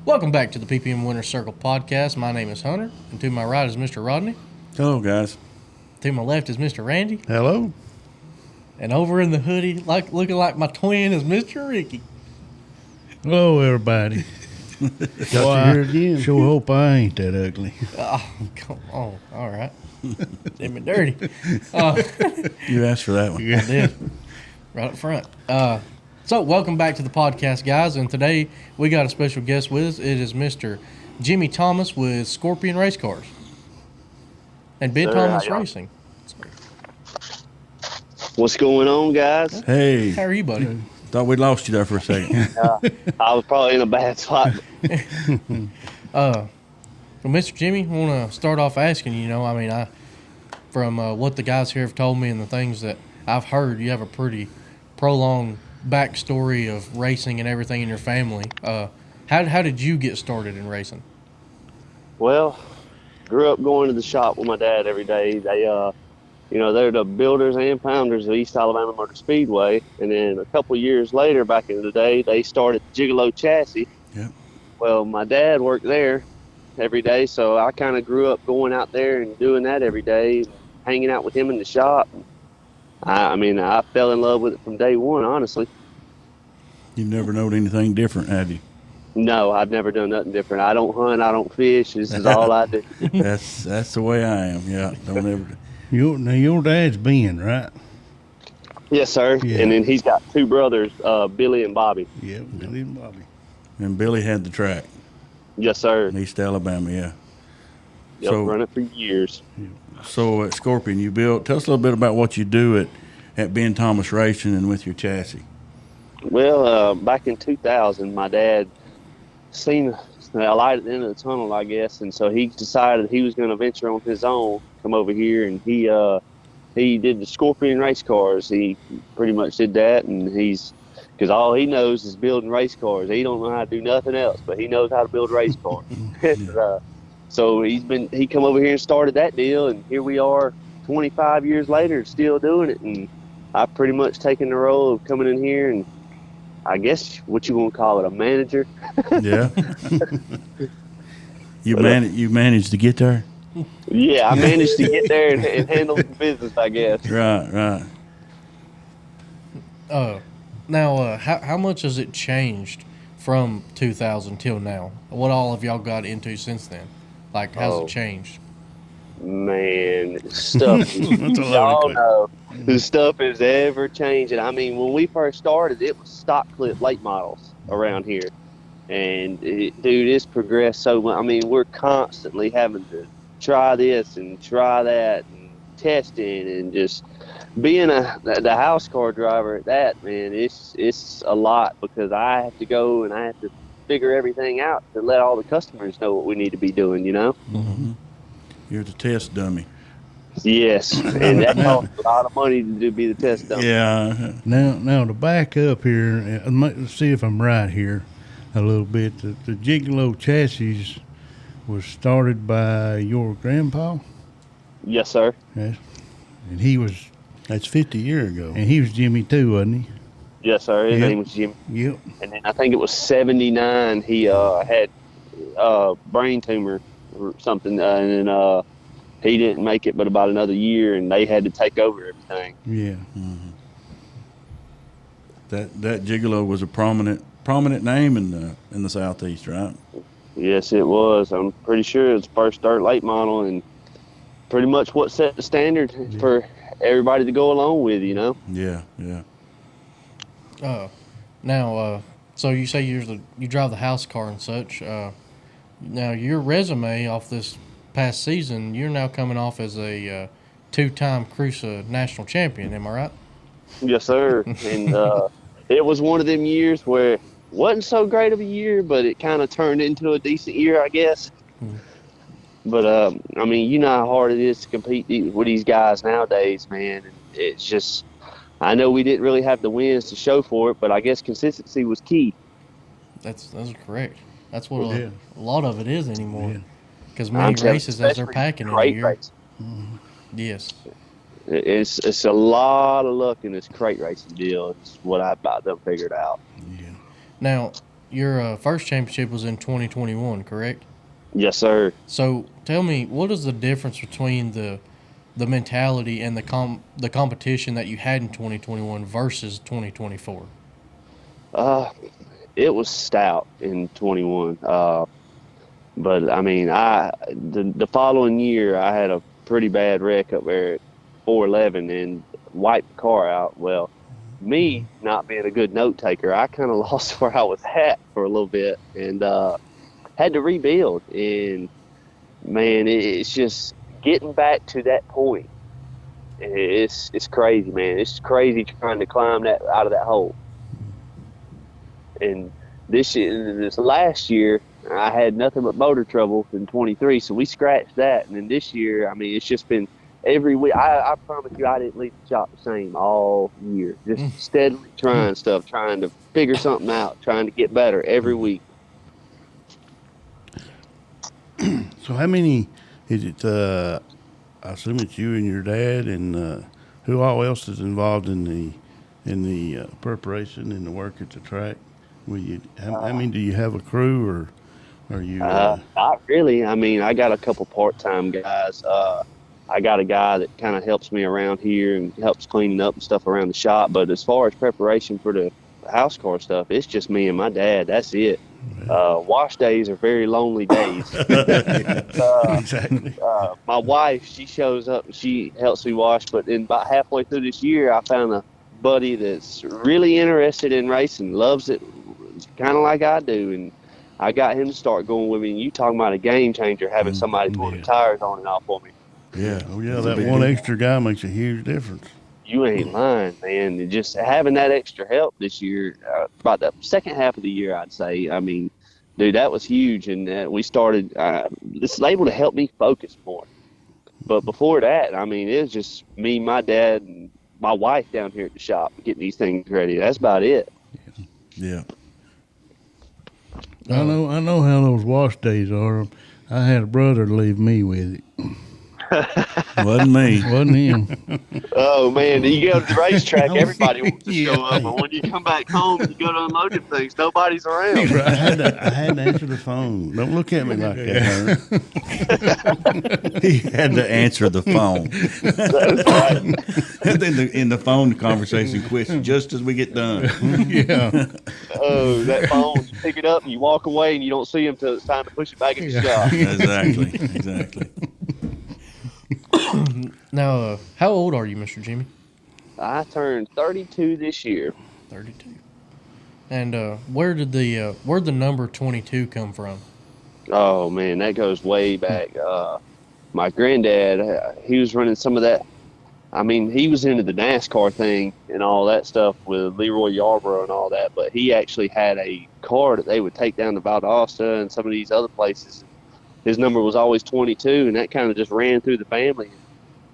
Welcome back to the PPM Winner's Circle podcast. My name is Hunter, and to my right is Mr. Rodney. Hello, guys. To my left is Mr. Randy. Hello. And over in the hoodie, looking like my twin, is Mr. Ricky. Hello, everybody. Got you here again. Sure hope I ain't that ugly. Oh, come on. All right. Did me dirty. You asked for that one. I did. Right up front. So, welcome back to the podcast, guys. And today we got a special guest with us. It is Mr. Jimmy Thomas with Scorpion Race Cars and Ben Thomas Racing. What's going on, guys? Hey. How are you, buddy? Thought we lost you there for a second. I was probably in a bad spot. Well, Mr. Jimmy, I want to start off asking you, from what the guys here have told me and the things that I've heard, you have a pretty prolonged backstory of racing and everything in your family. How did you get started in racing? Well, grew up going to the shop with my dad every day. They're the builders and founders of East Alabama Motor Speedway. And then a couple years later, back in the day, they started Juggero Chassis. Yep. Well, my dad worked there every day, so I kind of grew up going out there and doing that every day, hanging out with him in the shop. I fell in love with it from day one, honestly. You've never known anything different, have you? No, I've never done nothing different. I don't hunt, I don't fish. This is all I do. That's the way I am. Yeah. Don't ever. Your dad's Ben, right? Yes, sir. Yeah. And then he's got two brothers, Billy and Bobby. Yeah, Billy and Bobby. And Billy had the track Yes, sir. in East Alabama. Yeah. Yep, run it for years. So at Scorpion, you built. Tell us a little bit about what you do at Ben Thomas Racing and with your chassis. Well, back in 2000, my dad seen a light at the end of the tunnel, I guess, and so he decided he was going to venture on his own, come over here, and he did the Scorpion race cars. He pretty much did that, and because all he knows is building race cars. He don't know how to do nothing else, but he knows how to build race cars. So he come over here and started that deal, and here we are 25 years later still doing it. And I've pretty much taken the role of coming in here and I guess what you want to call it, a manager. Yeah. You managed to get there? Yeah, I managed to get there and handle the business, I guess. Right. Now, how much has it changed from 2000 till now? What all have y'all got into since then? Like, how's it changed? Man, stuff. Y'all know the stuff is ever changing. I mean, when we first started, it was stock clip late models around here, and it's progressed so much. I mean, we're constantly having to try this and try that and testing and just being the house car driver at that, man. It's a lot because I have to go and I have to figure everything out to let all the customers know what we need to be doing. Mm-hmm. You're the test dummy. Yes, and that costs a lot of money to be the test dummy. Yeah. Now to back up here, let's see if I'm right here a little bit. The Juggero Chassis was started by your grandpa? Yes, sir. Yes. And That's 50 years ago. he was Jimmy too, wasn't he? Yes, sir. His Yep. name was Jim. Yep. And then I think it was 79. He had brain tumor or something, and then he didn't make it but about another year, and they had to take over everything. Yeah. Mm-hmm. That Gigolo was a prominent name in the Southeast, right? Yes, it was. I'm pretty sure it's the first dirt late model, and pretty much what set the standard for everybody to go along with, Yeah. Now, so you say you drive the house car and such. Now, your resume off this past season, you're now coming off as a two-time CRUSA national champion. Am I right? Yes, sir. And it was one of them years where it wasn't so great of a year, but it kind of turned into a decent year, I guess. But, I mean, you know how hard it is to compete with these guys nowadays, man. It's just, I know we didn't really have the wins to show for it, but I guess consistency was key. That's correct. That's what a lot of it is anymore. Because I'm many telling- races as they're especially packing in a crate year. racing. Yes. It's a lot of luck in this crate racing deal. It's what I've about them figured out. Yeah. Now, your first championship was in 2021, correct? Yes, sir. So tell me, what is the difference between the mentality and the competition that you had in 2021 versus 2024? Uh, it was stout in 21. But I mean, the following year I had a pretty bad wreck up there at 411 and wiped the car out. Well, me not being a good note taker, I kind of lost where I was at for a little bit and had to rebuild. And man, it's just getting back to that point. It's crazy, man. It's crazy trying to climb that out of that hole. And this last year, I had nothing but motor trouble in 23, so we scratched that. And then this year, I mean, it's just been every week. I promise you, I didn't leave the shop the same all year. Just steadily trying stuff, trying to figure something out, trying to get better every week. So how many is it? I assume it's you and your dad, and who all else is involved in the preparation and the work at the track? How many do you have a crew, or are you? Not really. I mean, I got a couple part-time guys. I got a guy that kind of helps me around here and helps cleaning up and stuff around the shop. But as far as preparation for the house car stuff, it's just me and my dad. That's it. Wash days are very lonely days. Exactly. My wife, she shows up and she helps me wash. But then about halfway through this year, I found a buddy that's really interested in racing, loves it, kind of like I do, and I got him to start going with me. And you talking about a game changer, having somebody pulling the tires on and off for me. Yeah. Oh yeah, that one extra guy makes a huge difference. You ain't lying, man. And just having that extra help this year, about the second half of the year, I'd say. I mean, dude, that was huge. And we started this label to help me focus more. But before that, I mean, it was just me, my dad, and my wife down here at the shop getting these things ready. That's about it. Yeah. I know how those wash days are. I had a brother leave me with it. Wasn't me. Wasn't him. Oh man, you go to the racetrack, everybody wants to Yeah. show up, but when you come back home, you go to unload them things, nobody's around. I had to answer the phone. Don't look at me like that. He had to answer the phone. That's right. And then in the phone conversation quits just as we get done. Yeah. Oh, that phone, you pick it up and you walk away and you don't see him till it's time to push it back in the shop. Exactly. Now, how old are you, Mr. Jimmy? I turned 32 this year. 32. And where'd the number 22 come from? Oh man, that goes way back. My granddad, he was running some of that. I mean, he was into the NASCAR thing and all that stuff with Leroy Yarborough and all that, but he actually had a car that they would take down to Valdosta and some of these other places. His number was always 22, and that kind of just ran through the family.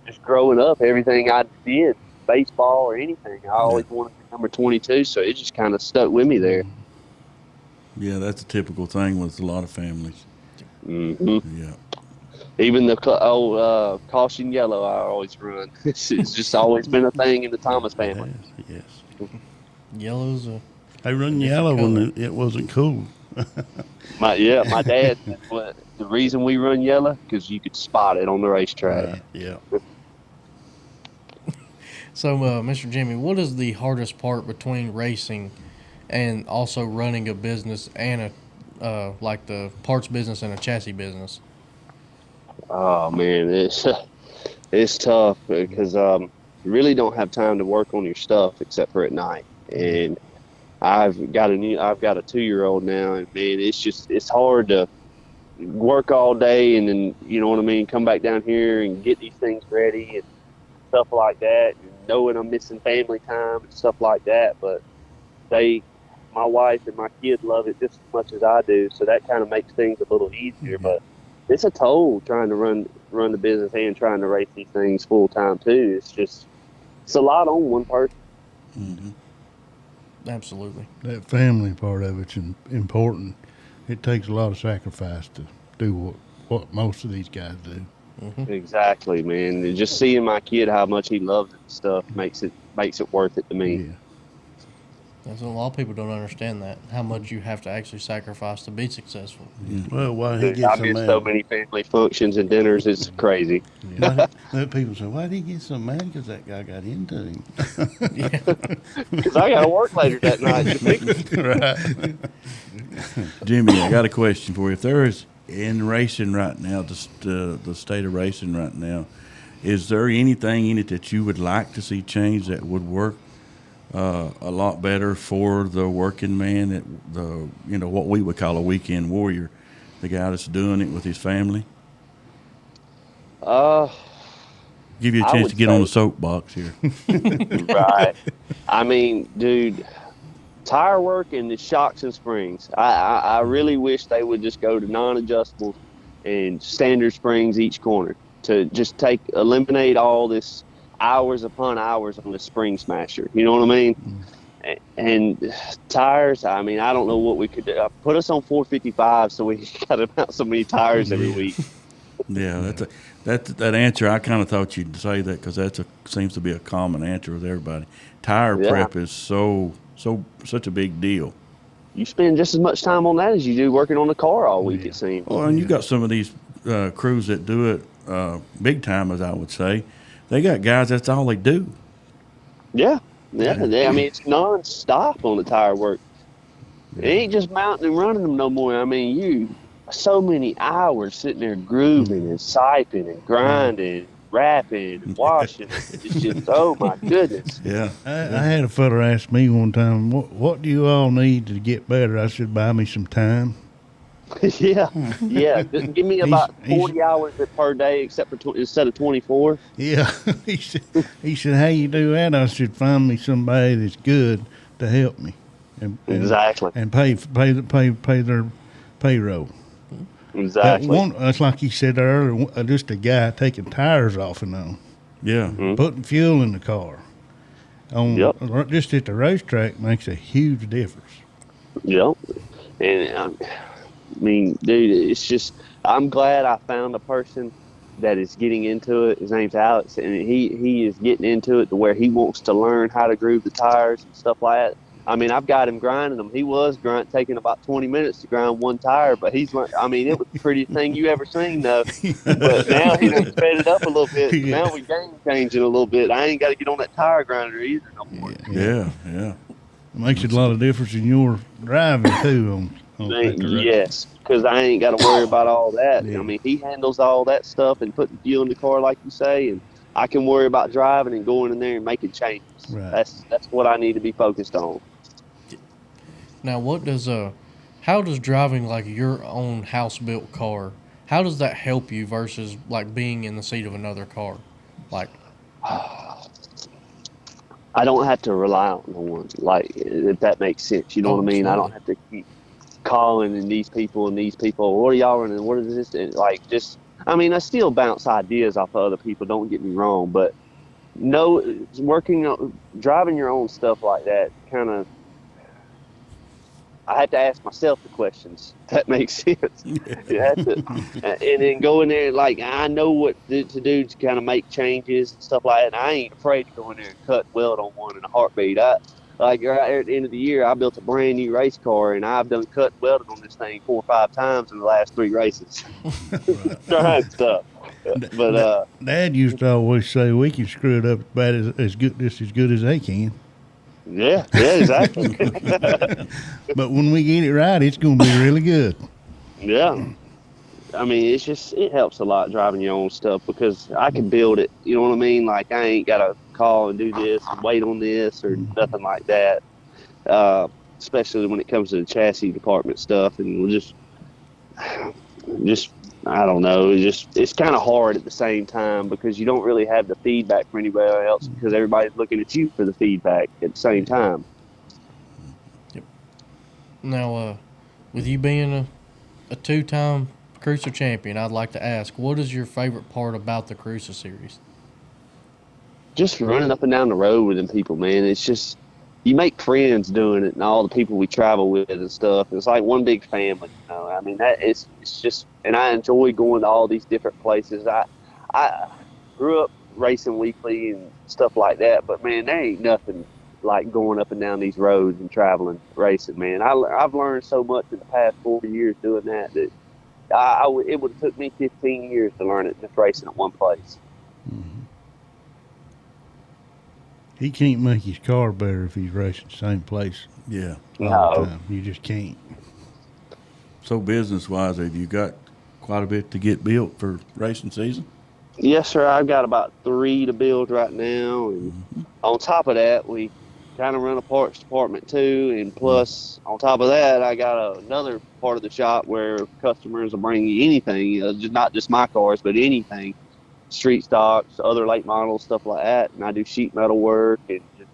Just growing up, everything I did, baseball or anything, I always wanted the number 22, so it just kind of stuck with me there. Yeah, that's a typical thing with a lot of families. Mm-hmm. Yeah. Even the old caution yellow I always run. It's just always been a thing in the Thomas family. Yes. Yellow's a I run yellow when it wasn't cool. My dad. The reason we run yellow because you could spot it on the racetrack. Right. Yeah. So, Mr. Jimmy, what is the hardest part between racing and also running a business and a like the parts business and a chassis business? Oh man, it's tough because you really don't have time to work on your stuff except for at night. And I've got a 2-year-old now, and man, it's hard to work all day and then, you know what I mean, come back down here and get these things ready and stuff like that, and knowing I'm missing family time and stuff like that. But my wife and my kids love it just as much as I do, so that kind of makes things a little easier. But it's a toll trying to run the business and trying to race these things full time too. It's a lot on one person. Mm-hmm. Absolutely. That family part of it's important. It takes a lot of sacrifice to do what most of these guys do. Mm-hmm. Exactly, man. And just seeing my kid how much he loves it and stuff makes it worth it to me. Yeah. A lot of people don't understand that, how much you have to actually sacrifice to be successful. Well, why he Dude, get I so miss so mad? many family functions and dinners. It's crazy. People say, why did he get so mad? Because that guy got into him. Because I got to work later that night. Right. Jimmy, I got a question for you. If there is in racing right now, the state of racing right now, is there anything in it that you would like to see change that would work a lot better for the working man, what we would call a weekend warrior, the guy that's doing it with his family? Give you a I chance would to get on the say- soapbox here. Right. I mean, dude, tire work and the shocks and springs. I really wish they would just go to non-adjustables and standard springs each corner to just eliminate all this hours upon hours on the spring smasher. You know what I mean? And tires, I mean, I don't know what we could do. Put us on 455 so we got to mount so many tires every week. Yeah, that answer. I kind of thought you'd say that because seems to be a common answer with everybody. Tire Yeah. prep is such a big deal. You spend just as much time on that as you do working on the car all week, it seems. Well, and you got some of these crews that do it big time, as I would say. They got guys that's all they do. Yeah. I mean, it's non-stop on the tire work. It ain't just mounting and running them no more. I mean, so many hours sitting there grooving and siping and grinding, wrapping and washing. It's just, oh my goodness. Yeah. I had a fella ask me one time, what do you all need to get better? I said, buy me some time. Yeah. Just give me about 40 hours per day, except for instead of 24. Yeah. he said, how you do that? I said, find me somebody that's good to help me. And Exactly. And pay their payroll. Exactly. That's like he said earlier, just a guy taking tires off and on, Yeah. putting fuel in the car. Just at the racetrack makes a huge difference. Yep. And I mean, dude, it's just, I'm glad I found a person that is getting into it. His name's Alex, and he is getting into it to where he wants to learn how to groove the tires and stuff like that. I mean, I've got him grinding them. He was taking about 20 minutes to grind one tire, but he's learned. I mean, it was the prettiest thing you ever seen, though. But now he done sped it up a little bit. Yeah. Now we game changing a little bit. I ain't got to get on that tire grinder either no more. Yeah. It makes a lot of difference in your driving too. Yes, because I ain't got to worry about all that. Yeah. I mean, he handles all that stuff and putting fuel in the car, like you say, and I can worry about driving and going in there and making changes. Right. That's what I need to be focused on. Now, how does driving like your own house built car, how does that help you versus like being in the seat of another car? Like, I don't have to rely on no one, like, if that makes sense. You know what I mean? I don't have to keep calling and these people, what are y'all running? What is this? And like, just, I mean, I still bounce ideas off of other people, don't get me wrong, but driving your own stuff like that kind of, I had to ask myself the questions. That makes sense. You have to, and then go in there, like, I know what to do to kind of make changes and stuff like that. And I ain't afraid to go in there and cut and weld on one in a heartbeat. Like right there at the end of the year, I built a brand new race car, and I've done cut and welded on this thing 4 or 5 times in the last 3 races. Trying stuff. But Dad used to always say we can screw it up just as good as they can. yeah, exactly. But when we get it right, it's going to be really good. Yeah. I mean, it helps a lot driving your own stuff because I can build it. You know what I mean? Like, I ain't got to call and do this and wait on this or nothing like that. Especially when it comes to the chassis department stuff. And we'll just, I don't know. It's kind of hard at the same time because you don't really have the feedback from anybody else because everybody's looking at you for the feedback at the same time. yep. Now, with you being a 2-time Cruiser champion, I'd like to ask, what is your favorite part about the Cruiser series? Just running up and down the road with them people, man. It's just, you make friends doing it and all the people we travel with and stuff. It's like one big family, you know. I mean, it's just, and I enjoy going to all these different places. I grew up racing weekly and stuff like that, but man, there ain't nothing like going up and down these roads and traveling racing, man. I've learned so much in the past 4 years doing that it would have took me 15 years to learn it just racing at one place. He can't make his car better if he's racing the same place Yeah. all the No. time. You just can't. So business wise, have you got quite a bit to get built for racing season? Yes, sir. I've got about 3 to build right now, and on top of that, we kind of run a parts department too. And plus, on top of that, I got another part of the shop where customers will bring anything, just not just my cars, but anything, street stocks, other late models, stuff like that. And I do sheet metal work and just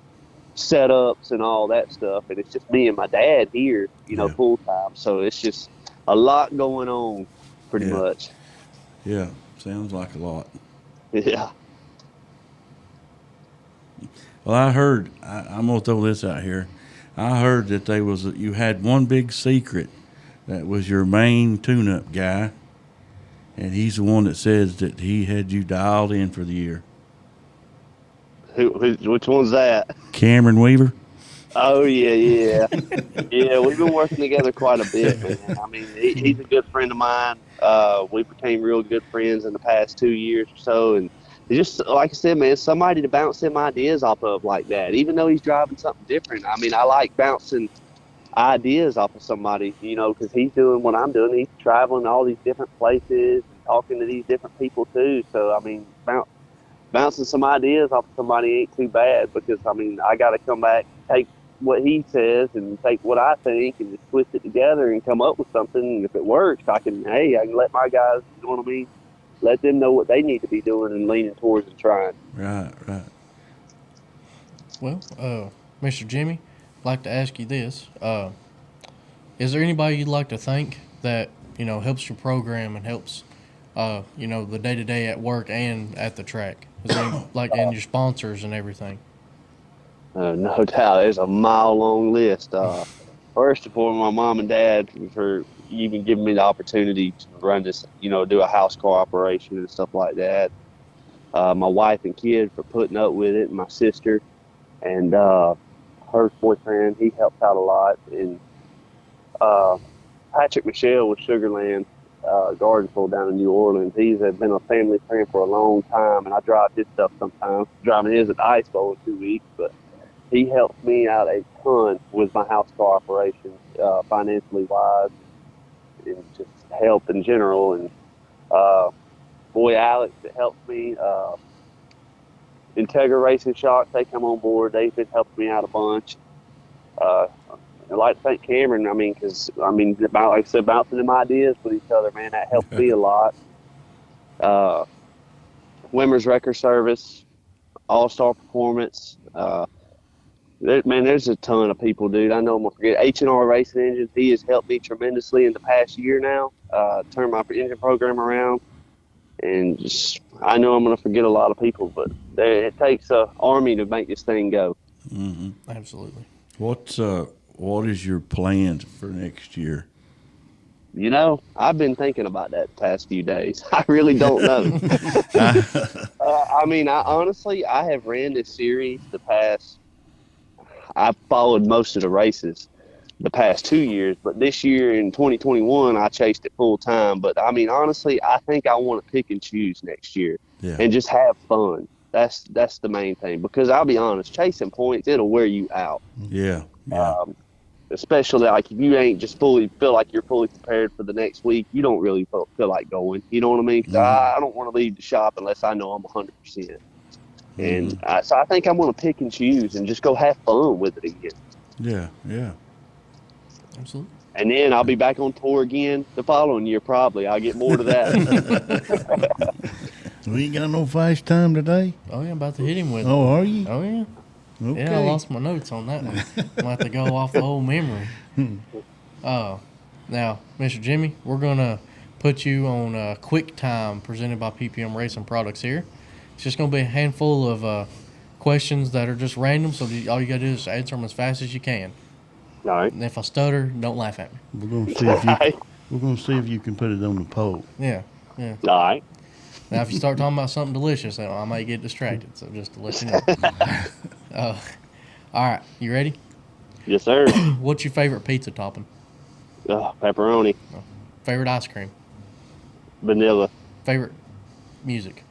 setups and all that stuff. And it's just me and my dad here, Yeah. full time. So it's just a lot going on, pretty Yeah. much. Yeah, sounds like a lot. Yeah. Well, I heard, I'm going to throw this out here. I heard that you had one big secret that was your main tune-up guy, and he's the one that says that he had you dialed in for the year. Which one's that? Cameron Weaver? Oh, yeah. Yeah, we've been working together quite a bit, man. I mean, he's a good friend of mine. We became real good friends in the past 2 years or so. And it's just, like I said, man, somebody to bounce them ideas off of like that, even though he's driving something different. I mean, I like bouncing ideas off of somebody, because he's doing what I'm doing. He's traveling to all these different places and talking to these different people, too. So, I mean, bouncing some ideas off of somebody ain't too bad, because, I mean, I got to come back, take what he says and take what I think and just twist it together and come up with something. And if it works, I can let my guys, let them know what they need to be doing and leaning towards and trying. Right. Well, Mr. Jimmy, I'd like to ask you this. Is there anybody you'd like to thank that, helps your program and helps, the day-to-day at work and at the track? Is there and your sponsors and everything? No doubt. There's a mile-long list. First of all, my mom and dad for even giving me the opportunity to run this, do a house car operation and stuff like that. My wife and kid for putting up with it, and my sister. And her boyfriend, he helped out a lot. And Patrick Michelle with Sugarland Gardenful down in New Orleans. He's been a family friend for a long time, and I drive his stuff sometimes. Driving his at the Ice Bowl in 2 weeks, but he helps me out a ton with my house car operations, financially wise, and just help in general. And boy Alex that helps me. Integra Racing Shocks, they come on board. They've been helping me out a bunch. I'd like to thank Cameron. Like I said, bouncing them ideas with each other, man, that helped me a lot. Wimmer's Record Service, All-Star Performance. There's a ton of people, dude. I know I'm going to forget. H&R Racing Engines, he has helped me tremendously in the past year now, turn my engine program around. And I know I'm going to forget a lot of people, but it takes an army to make this thing go. Mm-hmm. Absolutely. What is your plans for next year? I've been thinking about that the past few days. I really don't know. I have ran this series I've followed most of the races the past 2 years, but this year in 2021, I chased it full time. But honestly, I think I want to pick and choose next year and just have fun. That's the main thing, because I'll be honest, chasing points, it'll wear you out. Yeah. Especially like if you ain't just feel like you're fully prepared for the next week, you don't really feel like going. You know what I mean? 'Cause I don't want to leave the shop unless I know I'm 100%. And so I think I'm going to pick and choose and just go have fun with it again. Yeah. Absolutely. And then I'll be back on tour again the following year, probably. I'll get more to that. We ain't got no fast time today. Oh, yeah, I'm about to hit him with it. Oh, are you? Oh, yeah. Okay. Yeah, I lost my notes on that one. I'm going to have to go off the whole memory. Now, Mr. Jimmy, we're going to put you on a quick time presented by PPM Racing Products here. It's just going to be a handful of questions that are just random, so all you got to do is answer them as fast as you can. All right. And if I stutter, don't laugh at me. We're gonna see if you can put it on the poll. Yeah. All right. Now, if you start talking about something delicious, I might get distracted, so just to let you know. All right, you ready? Yes, sir. What's your favorite pizza topping? Pepperoni, Favorite ice cream? vanilla, Favorite music?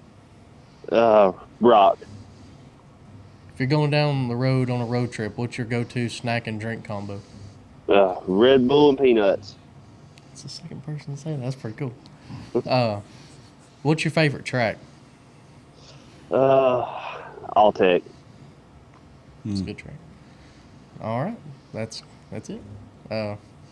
rock, If you're going down the road on a road trip, what's your go-to snack and drink combo? Red Bull and peanuts. It's the second person to say that. That's pretty cool. What's your favorite track? Alltech. It's a good track. All right, that's it.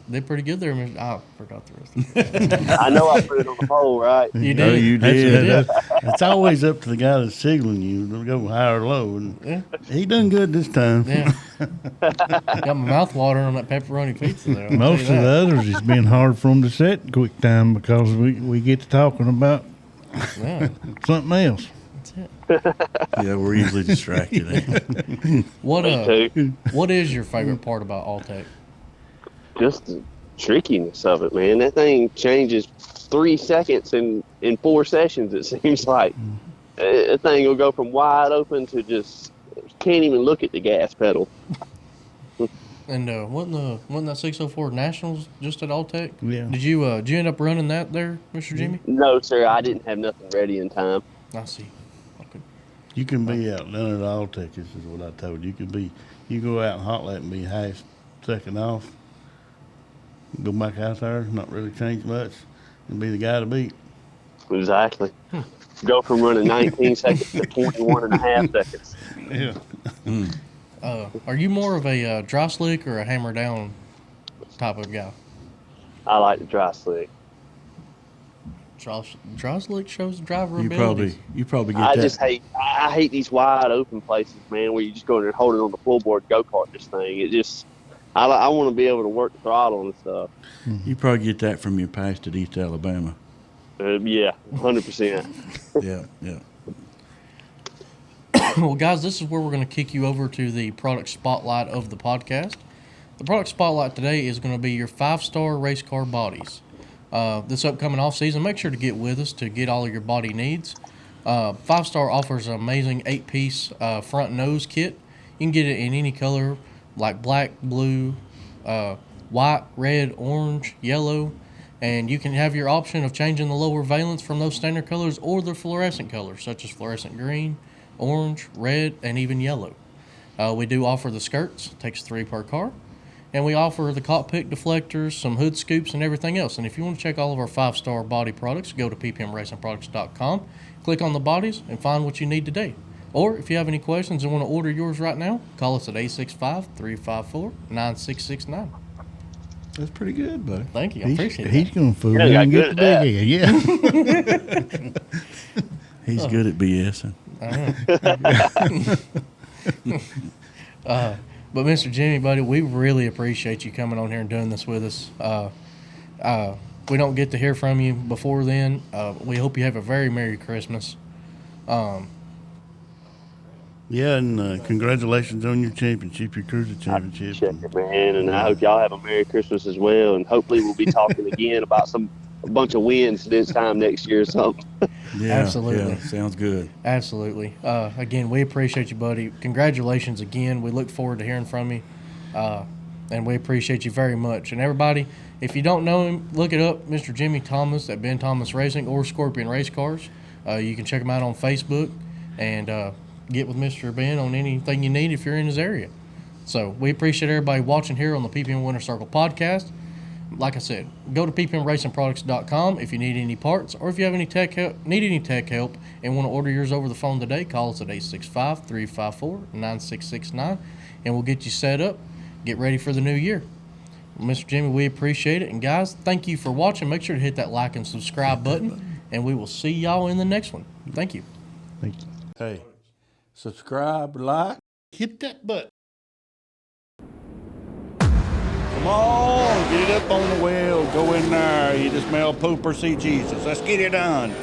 Did pretty good there. I forgot the rest of it. I know I put it on the poll, right? You No, did. you did. It's always up to the guy that's signaling you to go high or low, and Yeah. he done good this time. Yeah. Got my mouth watering on that pepperoni pizza there. I'll tell Most you of the that. others, it's been hard for them to set quick time because we get to talking about Yeah, something else. that's it. Yeah, we're easily distracted. What Me too. what is your favorite part about Alltech? Just the trickiness of it, man. That thing changes 3 seconds in 4 sessions, it seems like. That thing will go from wide open to just can't even look at the gas pedal. And wasn't that 604 Nationals just at Alltech? Yeah. Did you end up running that there, Mr. Jimmy? No, sir, I didn't have nothing ready in time. I see. Okay. You can be outdone at Alltech. This is what I told you. You go out and hot lap and be half second off. Go back out there, not really change much, and be the guy to beat. Exactly. Go from running 19 seconds to 21 and a half seconds. Yeah. Are you more of a dry slick or a hammer down type of guy? I like the dry slick. Dry slick shows driver You abilities. probably get I that. just I hate these wide open places, man, where you just go in there and hold it on the floorboard, go kart this thing. It just I want to be able to work the throttle and stuff. You probably get that from your past at East Alabama. Yeah, 100%. Yeah. Well, guys, this is where we're going to kick you over to the product spotlight of the podcast. The product spotlight today is going to be your 5-star race car bodies. This upcoming off season, make sure to get with us to get all of your body needs. 5-star offers an amazing 8-piece front nose kit. You can get it in any color like black, blue, white, red, orange, yellow, and you can have your option of changing the lower valence from those standard colors or the fluorescent colors such as fluorescent green, orange, red, and even yellow. We do offer the skirts, takes 3 per car, and we offer the cockpit deflectors, some hood scoops, and everything else. And if you want to check all of our 5-star body products, go to ppmracingproducts.com, click on the bodies, and find what you need today. Or if you have any questions and want to order yours right now, call us at 865-354-9669. That's pretty good, buddy. Thank you. I appreciate He's that. going to fool Yeah, you got and good get the at big head. Yeah. He's good at BSing. But Mr. Jimmy, buddy, we really appreciate you coming on here and doing this with us. We don't get to hear from you before then. We hope you have a very Merry Christmas. Yeah, and congratulations on your championship, your cruiser championship. Check it, man, and I hope y'all have a Merry Christmas as well. And hopefully we'll be talking again about a bunch of wins this time next year or something. Yeah, Absolutely. Yeah, sounds good. Absolutely. Again, we appreciate you, buddy. Congratulations again. We look forward to hearing from you. And we appreciate you very much. And everybody, if you don't know him, look it up, Mr. Jimmy Thomas at Ben Thomas Racing or Scorpion Race Cars. You can check him out on Facebook and get with Mr. Ben on anything you need if you're in his area. So we appreciate everybody watching here on the PPM Winter Circle podcast. Like I said, go to ppmracingproducts.com if you need any parts or if you have any tech help, and want to order yours over the phone today, call us at 865-354-9669 and we'll get you set up. Get ready for the new year. Mr. Jimmy, we appreciate it. And guys, thank you for watching. Make sure to hit that like and subscribe button and we will see y'all in the next one. Thank you. Thank you. Hey, subscribe, like. Hit that button. Come on, get it up on the wheel. Go in there. You just smell poop or see Jesus. Let's get it on.